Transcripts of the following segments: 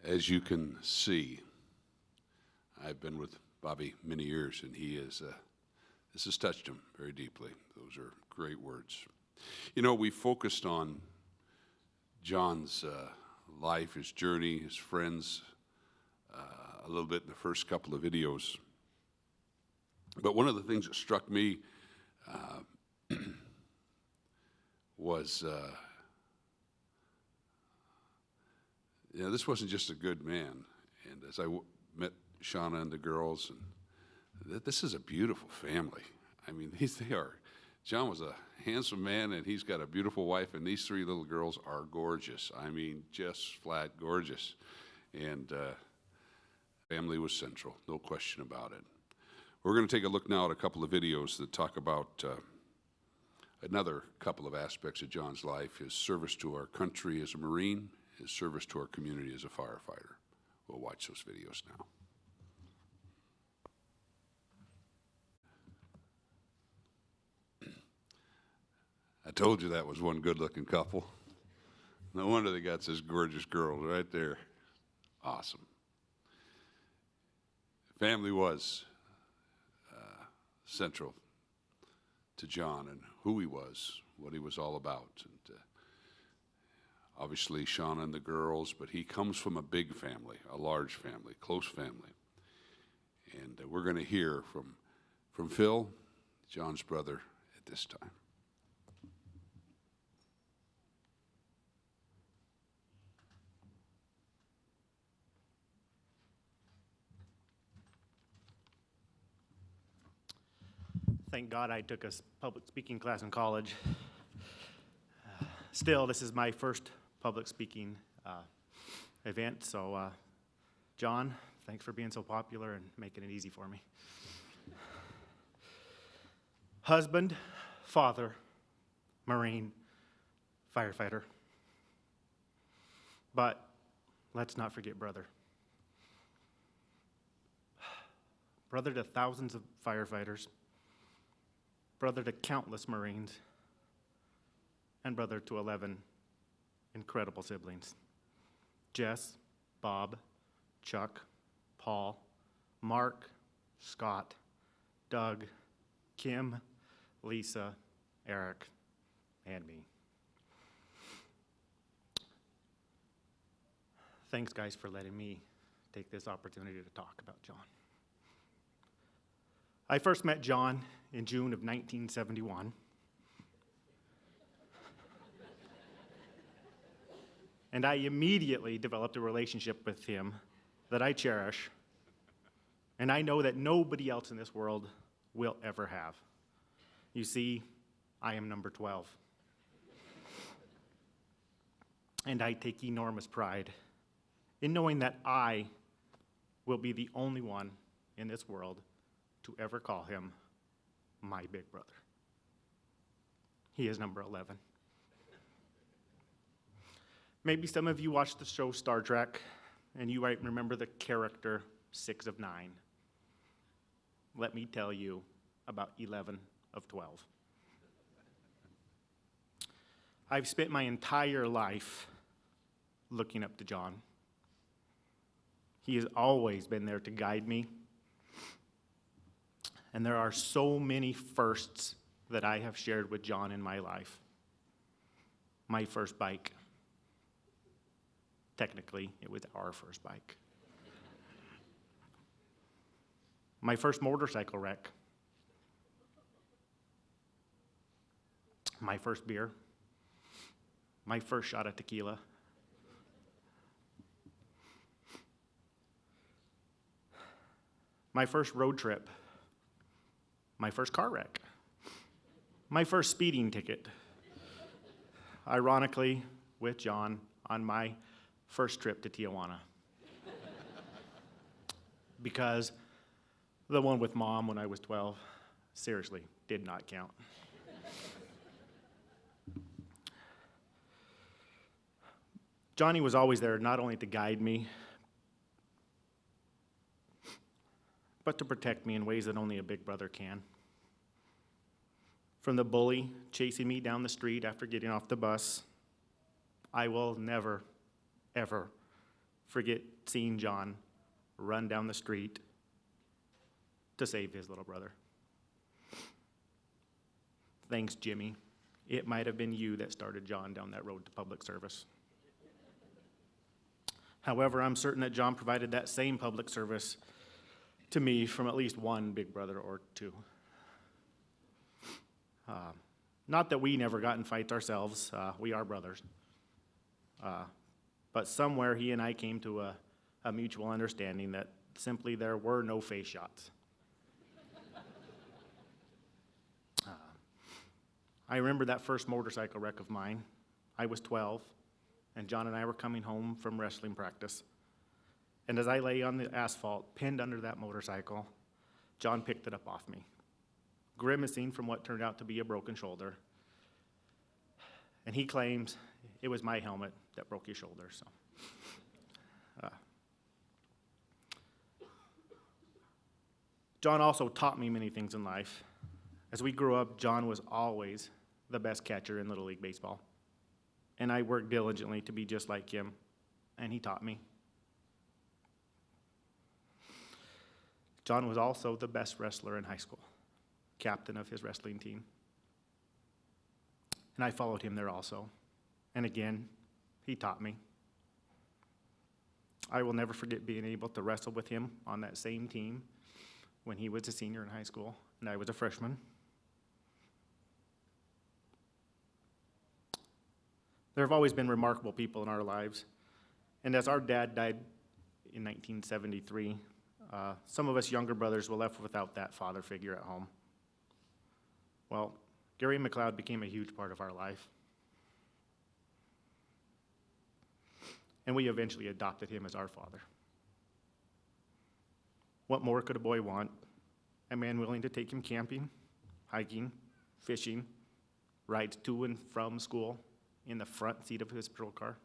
As you can see, I've been with Bobby many years, and this has touched him very deeply. Those are great words. You know, we focused on John's life, his journey, his friends, a little bit in the first couple of videos. But one of the things that struck me was, this wasn't just a good man. And as I met Shauna and the girls, and this is a beautiful family. I mean, John was a handsome man, and he's got a beautiful wife, and these three little girls are gorgeous. I mean, just flat gorgeous. And family was central, no question about it. We're going to take a look now at a couple of videos that talk about another couple of aspects of John's life: his service to our country as a Marine, his service to our community as a firefighter. We'll watch those videos now. I told you that was one good-looking couple. No wonder they got this gorgeous girl right there. Awesome. Family was central to John and who he was, what he was all about. And obviously Shauna and the girls, but he comes from a big family, a large family, close family. And we're going to hear from Phil, John's brother, at this time. Thank God I took a public speaking class in college. Still, this is my first public speaking event, so John, thanks for being so popular and making it easy for me. Husband, father, Marine, firefighter. But let's not forget brother. Brother to thousands of firefighters, brother to countless Marines, and brother to 11 incredible siblings: Jess, Bob, Chuck, Paul, Mark, Scott, Doug, Kim, Lisa, Eric, and me. Thanks, guys, for letting me take this opportunity to talk about John. I first met John in June of 1971. And I immediately developed a relationship with him that I cherish, and I know that nobody else in this world will ever have. You see, I am number 12. And I take enormous pride in knowing that I will be the only one in this world to ever call him my big brother. He is number 11. Maybe some of you watched the show Star Trek, and you might remember the character 6 of 9. Let me tell you about 11 of 12. I've spent my entire life looking up to John. He has always been there to guide me. And there are so many firsts that I have shared with John in my life. My first bike. Technically, it was our first bike. My first motorcycle wreck. My first beer. My first shot of tequila. My first road trip. My first car wreck. My first speeding ticket. Ironically, with John on my first trip to Tijuana. Because the one with Mom when I was 12, seriously, did not count. Johnny was always there not only to guide me, but to protect me in ways that only a big brother can. From the bully chasing me down the street after getting off the bus, I will never, ever forget seeing John run down the street to save his little brother. Thanks, Jimmy. It might have been you that started John down that road to public service. However, I'm certain that John provided that same public service to me from at least one big brother or two. Not that we never got in fights ourselves, we are brothers. But somewhere he and I came to a mutual understanding that simply there were no face shots. I remember that first motorcycle wreck of mine. I was 12, and John and I were coming home from wrestling practice. And as I lay on the asphalt, pinned under that motorcycle, John picked it up off me, grimacing from what turned out to be a broken shoulder. And he claims it was my helmet that broke his shoulder. So, John also taught me many things in life. As we grew up, John was always the best catcher in Little League Baseball. And I worked diligently to be just like him, and he taught me. John was also the best wrestler in high school, captain of his wrestling team. And I followed him there also. And again, he taught me. I will never forget being able to wrestle with him on that same team when he was a senior in high school and I was a freshman. There have always been remarkable people in our lives. And as our dad died in 1973, some of us younger brothers were left without that father figure at home. Well, Gary McLeod became a huge part of our life. And we eventually adopted him as our father. What more could a boy want? A man willing to take him camping, hiking, fishing, rides to and from school in the front seat of his patrol car.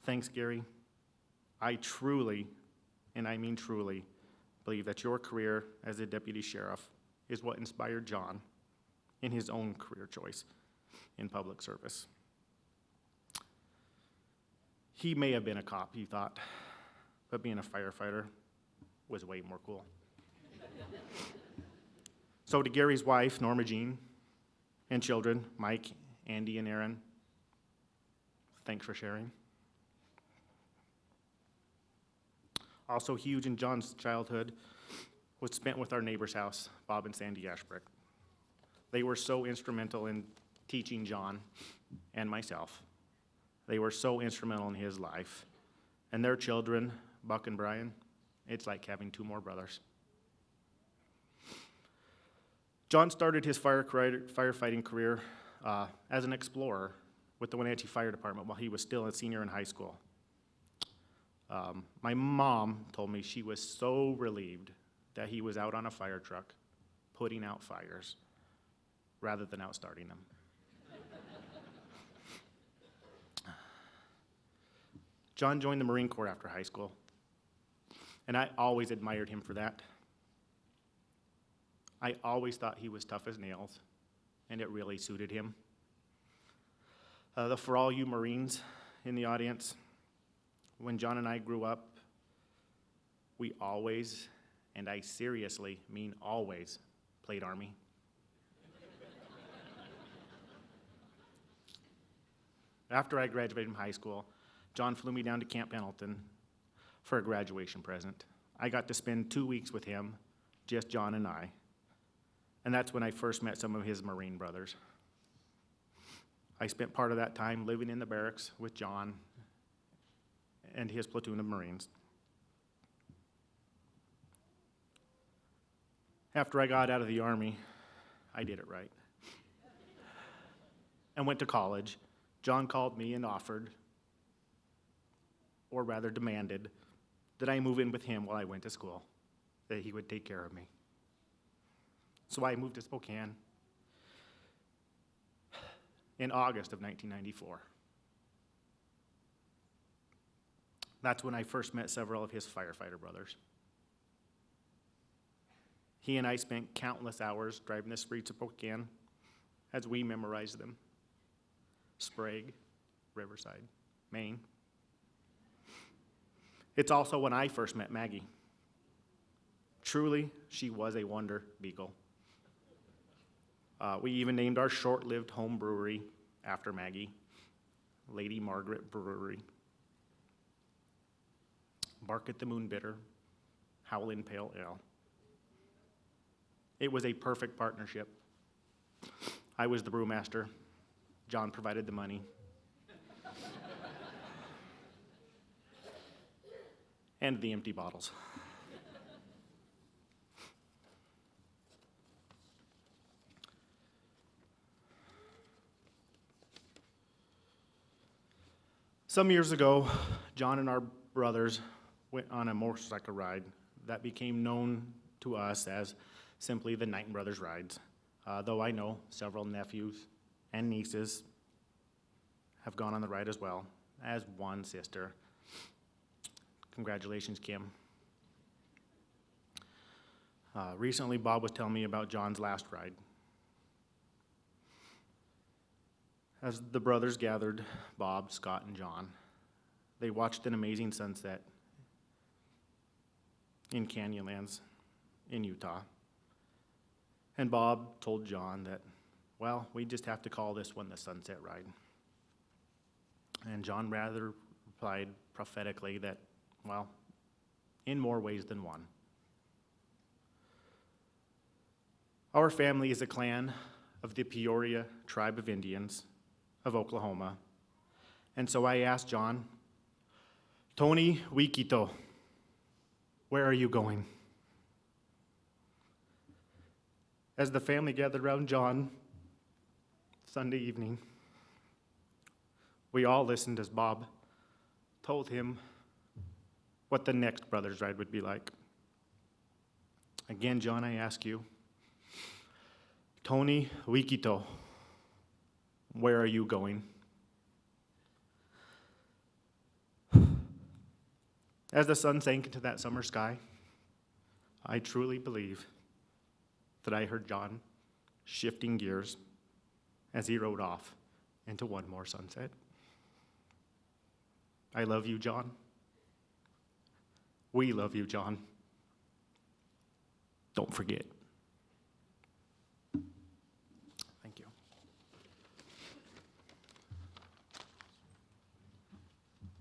Thanks, Gary. I truly, and I mean truly, believe that your career as a deputy sheriff is what inspired John in his own career choice in public service. He may have been a cop, he thought, but being a firefighter was way more cool. So to Gary's wife, Norma Jean, and children, Mike, Andy, and Aaron, thanks for sharing. Also huge in John's childhood was spent with our neighbor's house, Bob and Sandy Ashbrook. They were so instrumental in teaching John and myself. They were so instrumental in his life. And their children, Buck and Brian, it's like having two more brothers. John started his firefighting career as an explorer with the Wenatchee Fire Department while he was still a senior in high school. My mom told me she was so relieved that he was out on a fire truck putting out fires rather than out starting them. John joined the Marine Corps after high school, and I always admired him for that. I always thought he was tough as nails, and it really suited him. For all you Marines in the audience, when John and I grew up, we always, and I seriously mean always, played Army. After I graduated from high school, John flew me down to Camp Pendleton for a graduation present. I got to spend 2 weeks with him, just John and I. And that's when I first met some of his Marine brothers. I spent part of that time living in the barracks with John and his platoon of Marines. After I got out of the Army, I did it right. And went to college. John called me and offered, or rather demanded, that I move in with him while I went to school, that he would take care of me. So I moved to Spokane in August of 1994. That's when I first met several of his firefighter brothers. He and I spent countless hours driving the streets of Spokane as we memorized them. Sprague, Riverside, Maine, It's also when I first met Maggie. Truly, she was a wonder beagle. We even named our short-lived home brewery after Maggie, Lady Margaret Brewery. Bark at the Moon Bitter, Howlin' Pale Ale. It was a perfect partnership. I was the brewmaster. John provided the money. And the empty bottles. Some years ago, John and our brothers went on a motorcycle ride that became known to us as simply the Knighten Brothers Rides, though I know several nephews and nieces have gone on the ride as well, as one sister. Congratulations, Kim. Recently, Bob was telling me about John's last ride. As the brothers gathered, Bob, Scott, and John, they watched an amazing sunset in Canyonlands in Utah. And Bob told John that, well, we just have to call this one the Sunset Ride. And John rather replied prophetically that, well, in more ways than one. Our family is a clan of the Peoria tribe of Indians of Oklahoma. And so I asked John, Tony Wikito, where are you going? As the family gathered around John Sunday evening, we all listened as Bob told him what the next Brothers Ride would be like. Again, John, I ask you, Tony Wikito, where are you going? As the sun sank into that summer sky, I truly believe that I heard John shifting gears as he rode off into one more sunset. I love you, John. We love you, John. Don't forget.